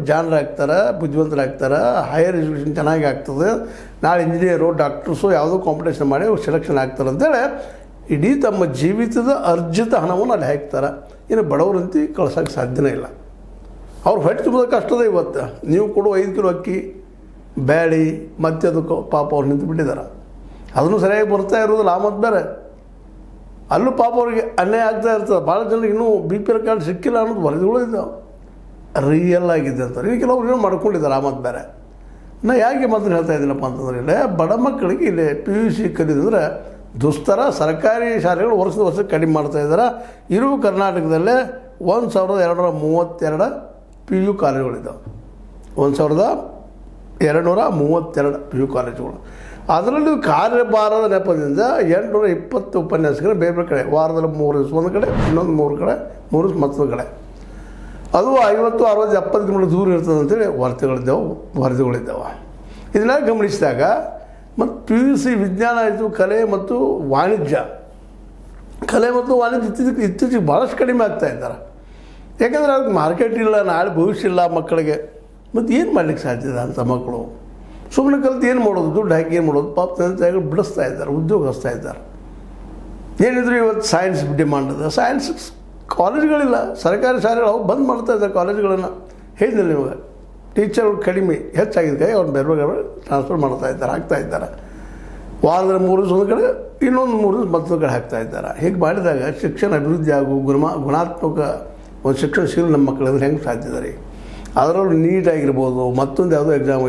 ಜಾಣರಾಗ್ತಾರೆ, ಬುದ್ಧಿವಂತರಾಗ್ತಾರೆ, higher education ಚೆನ್ನಾಗಿ ಆಗ್ತದೆ, ನಾಳೆ ಇಂಜಿನಿಯರು ಡಾಕ್ಟರ್ಸು ಯಾವುದೋ ಕಾಂಪಿಟೇಷನ್ ಮಾಡಿ ಸೆಲೆಕ್ಷನ್ ಆಗ್ತಾರೆ ಅಂತೇಳಿ ಇಡೀ ತಮ್ಮ ಜೀವಿತದ ಅರ್ಜಿತ ಹಣವನ್ನು ಅಲ್ಲಿ ಹಾಕ್ತಾರೆ. ಇನ್ನು ಬಡವರಂತಿ ಕಳ್ಸೋಕ್ಕೆ ಸಾಧ್ಯನೇ ಇಲ್ಲ. ಅವ್ರು ಹೊಟ್ಟೆ ತುಂಬೋದು ಕಷ್ಟದ. ಇವತ್ತು ನೀವು ಕೊಡು 5 ಕಿಲೋ ಅಕ್ಕಿ ಬ್ಯಾಳಿ ಮತ್ತೆ ಅದಕ್ಕೆ ಪಾಪ ಅವ್ರು ನಿಂತು ಬಿಟ್ಟಿದ್ದಾರೆ. ಅದನ್ನು ಸರಿಯಾಗಿ ಬರ್ತಾ ಇರೋದಿಲ್ಲ. ಮತ್ತು ಬೇರೆ ಅಲ್ಲೂ ಪಾಪ ಅವ್ರಿಗೆ ಅನ್ಯಾಯ ಆಗ್ತಾ ಇರ್ತದೆ. ಭಾಳ ಜನರಿಗೆ ಇನ್ನೂ BPL ಕಾರ್ಡ್ ಸಿಕ್ಕಿಲ್ಲ ಅನ್ನೋದು ವರದಿಗಳು ಇದ್ದಾವೆ, ರಿಯಲ್ ಆಗಿದೆ ಅಂತ. ಈಗ ಕೆಲವ್ರು ಏನೋ ಮಾಡ್ಕೊಂಡಿದ್ದಾರೆ. ಮತ್ತು ಬೇರೆ ನಾ ಯಾಕೆ ಮಾತ್ರ ಹೇಳ್ತಾ ಇದ್ದೀನಪ್ಪ ಅಂತಂದ್ರೆ, ಇಲ್ಲೇ ಬಡ ಮಕ್ಕಳಿಗೆ ಇಲ್ಲಿ PUC ಕಲಿಯೋದಂದ್ರೆ ದುಸ್ತರ. ಸರ್ಕಾರಿ ಶಾಲೆಗಳು ವರ್ಷ ಕಡಿಮೆ ಮಾಡ್ತಾಯಿದ್ದಾರೆ. ಇರುವ ಕರ್ನಾಟಕದಲ್ಲೇ 1232 PU ಕಾಲೇಜುಗಳಿದ್ದಾವೆ. 1232 PU ಕಾಲೇಜುಗಳು. ಅದರಲ್ಲಿ ಕಾರ್ಯಭಾರದ ನೆಪದಿಂದ 820 ಉಪನ್ಯಾಸಕರು ಬೇರೆ ಬೇರೆ ಕಡೆ, ವಾರದಲ್ಲಿ 3 ದಿವಸ ಒಂದು ಕಡೆ, ಇನ್ನೊಂದು 3 ಕಡೆ, 3 ದಿವಸ ಮತ್ತೊಂದು ಕಡೆ. ಅದು 50, 60, 70 ಕಿಲೋಮೀಟರ್ ದೂರ ಇರ್ತದೆ ಅಂತೇಳಿ ವರದಿಗಳಿದ್ದಾವೆ. ಇದನ್ನೆಲ್ಲ ಗಮನಿಸಿದಾಗ ಮತ್ತು PUC ವಿಜ್ಞಾನ ಆಯಿತು, ಕಲೆ ಮತ್ತು ವಾಣಿಜ್ಯ ಇತ್ತೀಚೆಗೆ ಭಾಳಷ್ಟು ಕಡಿಮೆ ಆಗ್ತಾ ಇದ್ದಾರೆ. ಯಾಕಂದರೆ ಅದಕ್ಕೆ ಮಾರ್ಕೆಟ್ ಇಲ್ಲ, ನಾಳೆ ಭವಿಷ್ಯ ಇಲ್ಲ ಮಕ್ಕಳಿಗೆ. ಮತ್ತು ಏನು ಮಾಡ್ಲಿಕ್ಕೆ ಸಾಧ್ಯ ಇದೆ ಅಂತ ಮಕ್ಕಳು? ಸುಮ್ಮನೆ ಕಲಿತು ಏನು ಮಾಡೋದು? ದುಡ್ಡು ಹಾಕಿ ಏನು ಮಾಡೋದು? ಪಾಪ ತಂದೆ ತಾಯಿಗಳು ಬಿಡಿಸ್ತಾ ಇದ್ದಾರೆ, ಉದ್ಯೋಗ ಹಚ್ತಾ ಇದ್ದಾರೆ. ಏನಿದ್ರು ಇವತ್ತು ಸೈನ್ಸ್ ಡಿಮಾಂಡ್ ಇದೆ. ಸೈನ್ಸ್ ಕಾಲೇಜ್ಗಳಿಲ್ಲ, ಸರ್ಕಾರಿ ಶಾಲೆಗಳು ಅವು ಬಂದ್ ಮಾಡ್ತಾ ಇದ್ದಾರೆ ಕಾಲೇಜ್ಗಳನ್ನು. ಹೇಳಿದ್ದಿಲ್ಲ ನಿಮಗೆ, ಟೀಚರ್ಗಳು ಕಡಿಮೆ ಹೆಚ್ಚಾಗಿದ್ದ ಅವ್ರು ಬೇರೆ ಬೇರೆ ಟ್ರಾನ್ಸ್ಫರ್ ಆಗ್ತಾ ಇದ್ದಾರೆ. ವಾರದಲ್ಲಿ 3 ದಿವಸ ಒಂದು ಕಡೆ, ಇನ್ನೊಂದು 3 ದಿವಸ ಮತ್ತೊಂದು ಕಡೆ ಹಾಕ್ತಾ ಇದ್ದಾರೆ. ಹೀಗೆ ಮಾಡಿದಾಗ ಶಿಕ್ಷಣ ಅಭಿವೃದ್ಧಿ ಹಾಗೂ ಗುಣಾತ್ಮಕ ಒಂದು ಶಿಕ್ಷಣ ಶೀಲ ನಮ್ಮ ಮಕ್ಕಳಿಗೆ ಹೆಂಗೆ ಸಾಧ್ಯ ಇದೆ ರೀ? ಅದರಲ್ಲೂ ನೀಟ್ ಆಗಿರ್ಬೋದು, ಮತ್ತೊಂದು ಯಾವುದೋ ಎಕ್ಸಾಮ್